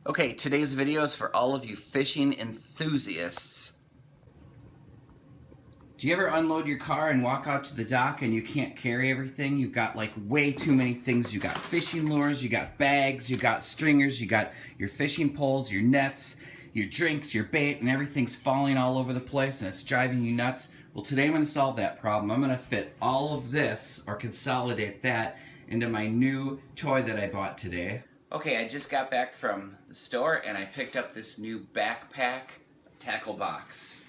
Okay, today's video is for all of you fishing enthusiasts. Do you ever unload your car and walk out to the dock and you can't carry everything? You've got like way too many things. You got fishing lures, you got bags, you got stringers, you got your fishing poles, your nets, your drinks, your bait, and everything's falling all over the place and it's driving you nuts. Well, today I'm going to solve that problem. I'm going to fit all of this, or consolidate that, into my new toy that I bought today. Okay, I just got back from the store and I picked up this new backpack tackle box.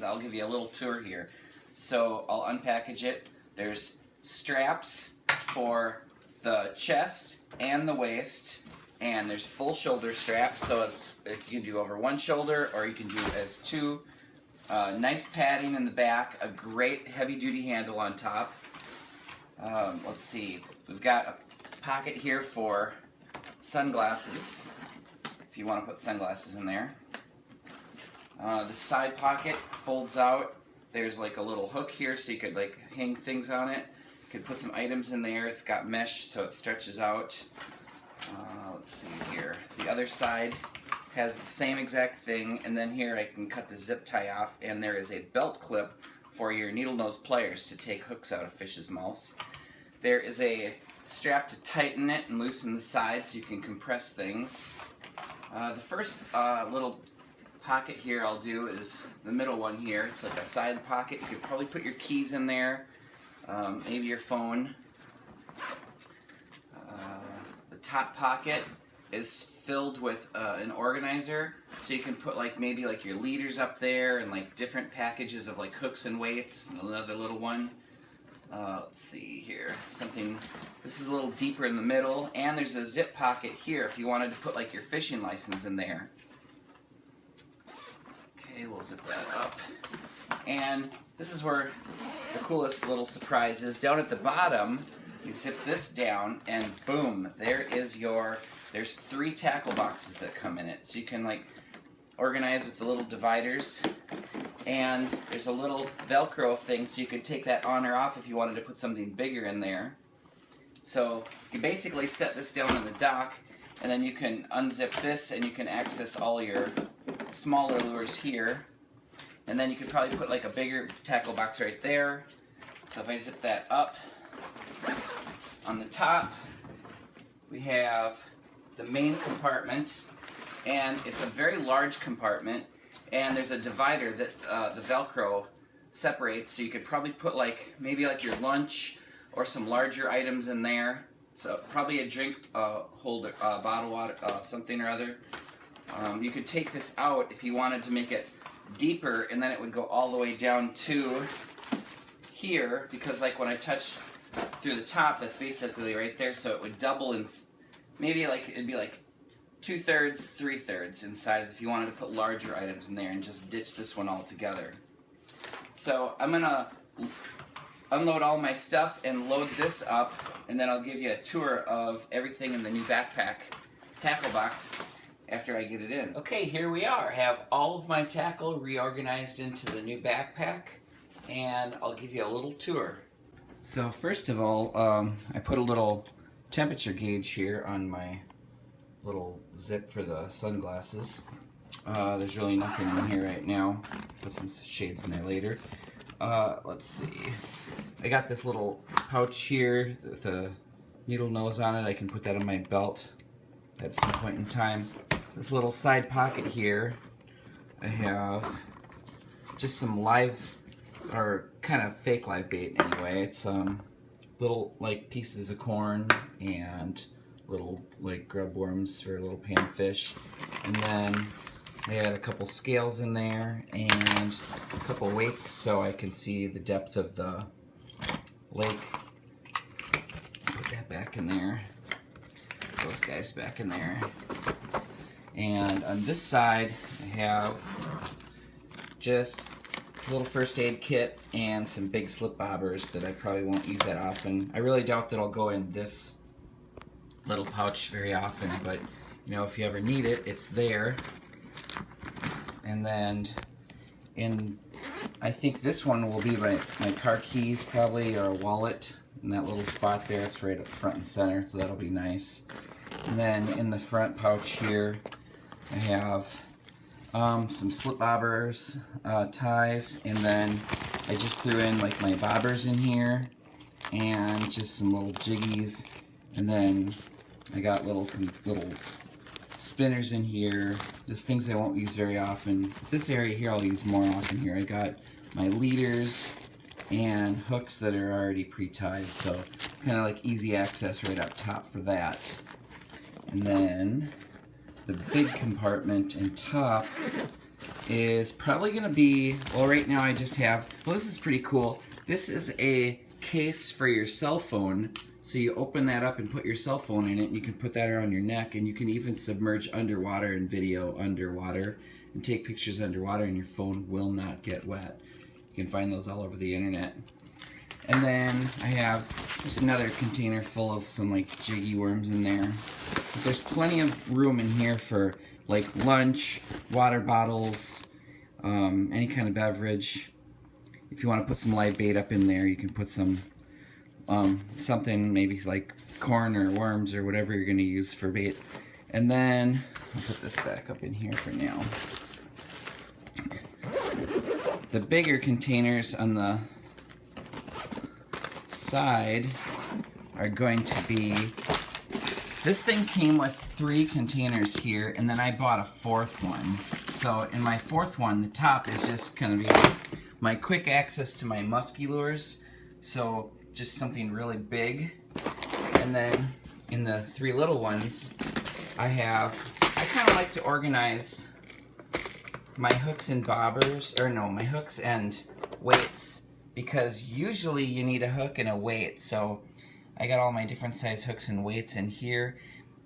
I'll give you a little tour here. So I'll unpackage it. There's straps for the chest and the waist, and there's full shoulder straps, so you can do over one shoulder or you can do as two. Nice padding in the back, a great heavy duty handle on top. Let's see, we've got a pocket here for sunglasses, if you want to put sunglasses in there. The side pocket folds out. There's like a little hook here so you could like hang things on it. You could put some items in there. It's got mesh so it stretches out. Let's see here. The other side has the same exact thing, and then here I can cut the zip tie off, and there is a belt clip for your needle nose pliers to take hooks out of fish's mouths. There is a strap to tighten it and loosen the sides so you can compress things. The first little pocket here I'll do is the middle one here. It's like a side pocket. You could probably put your keys in there, maybe your phone. The top pocket is filled with an organizer, so you can put like maybe like your leaders up there and like different packages of like hooks and weights. Another little one. Let's see here, this is a little deeper in the middle, and there's a zip pocket here if you wanted to put like your fishing license in there. Okay, we'll zip that up. And this is where the coolest little surprise is. Down at the bottom, you zip this down and boom, there's 3 tackle boxes that come in it. So you can like organize with the little dividers. And there's a little Velcro thing so you could take that on or off if you wanted to put something bigger in there. So you basically set this down on the dock, and then you can unzip this and you can access all your smaller lures here. And then you could probably put like a bigger tackle box right there. So if I zip that up, on the top we have the main compartment, and it's a very large compartment. And there's a divider that the Velcro separates, so you could probably put like maybe like your lunch or some larger items in there. So probably a drink holder, bottle water, something or other. You could take this out if you wanted to make it deeper, and then it would go all the way down to here, because like when I touch through the top, that's basically right there. So it would double in, maybe like it'd be like 2/3, 3/3 in size if you wanted to put larger items in there and just ditch this one altogether. So I'm gonna unload all my stuff and load this up, and then I'll give you a tour of everything in the new backpack tackle box after I get it in. Okay, here we are. I have all of my tackle reorganized into the new backpack, and I'll give you a little tour. So first of all, I put a little temperature gauge here on my little zip for the sunglasses. There's really nothing in here right now. Put some shades in there later. Let's see. I got this little pouch here with a needle nose on it. I can put that on my belt at some point in time. This little side pocket here, I have just some live, or kind of fake live bait anyway. It's little like pieces of corn and little like grub worms for little panfish, and then I had a couple scales in there and a couple weights so I can see the depth of the lake. Put that back in there, those guys back in there, and on this side I have just a little first aid kit and some big slip bobbers that I probably won't use that often. I really doubt that I'll go in this little pouch very often, but you know, if you ever need it, it's there. And then I think this one will be my car keys probably, or a wallet, in that little spot there. It's right up front and center, so that'll be nice. And then in the front pouch here, I have some slip bobbers, ties, and then I just threw in like my bobbers in here and just some little jiggies, and then I got little spinners in here, just things I won't use very often. This area here I'll use more often here. I got my leaders and hooks that are already pre-tied, so kind of like easy access right up top for that. And then the big compartment and top is probably going to be, well, right now I just have, well, this is pretty cool. This is a case for your cell phone. So you open that up and put your cell phone in it, and you can put that around your neck, and you can even submerge underwater and video underwater and take pictures underwater, and your phone will not get wet. You can find those all over the internet. And then I have just another container full of some like jiggy worms in there. But there's plenty of room in here for like lunch, water bottles, any kind of beverage. If you want to put some live bait up in there, you can put some something maybe like corn or worms or whatever you're going to use for bait. And then I'll put this back up in here for now. The bigger containers on the side are going to be, this thing came with 3 containers here, and then I bought a 4th one. So in my 4th one, the top is just going to be my quick access to my musky lures. So just something really big. And then in the 3 little ones, I kind of like to organize my hooks and bobbers, or no, my hooks and weights, because usually you need a hook and a weight. So I got all my different size hooks and weights in here.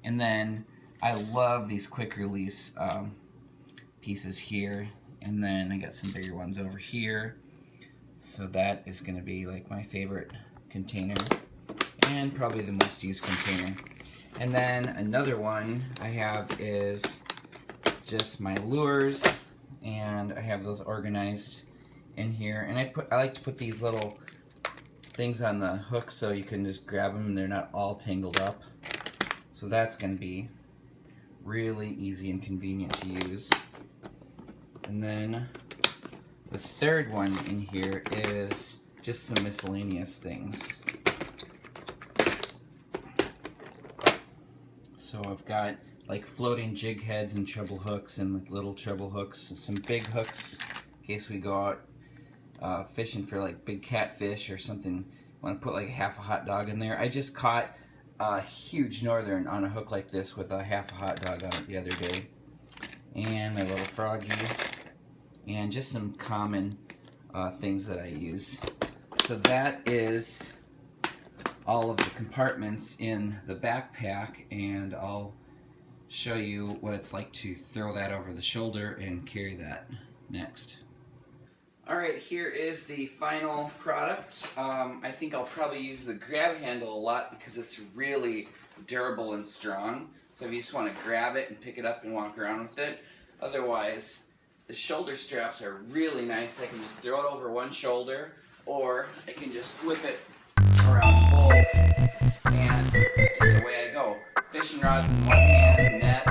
And then I love these quick release pieces here. And then I got some bigger ones over here. So that is going to be like my favorite container, and probably the most used container. And then another one I have is just my lures, and I have those organized in here. And I like to put these little things on the hook so you can just grab them and they're not all tangled up. So that's going to be really easy and convenient to use. And then the third one in here is just some miscellaneous things. So I've got like floating jig heads and treble hooks and like little treble hooks, some big hooks in case we go out fishing for like big catfish or something. I want to put like half a hot dog in there. I just caught a huge northern on a hook like this with a half a hot dog on it the other day. And my little froggy. And just some common things that I use. So that is all of the compartments in the backpack, and I'll show you what it's like to throw that over the shoulder and carry that next. Alright, here is the final product. I think I'll probably use the grab handle a lot because it's really durable and strong. So if you just want to grab it and pick it up and walk around with it. Otherwise, the shoulder straps are really nice. I can just throw it over one shoulder, or I can just whip it around both, and just away I go. Fishing rods in one hand, net,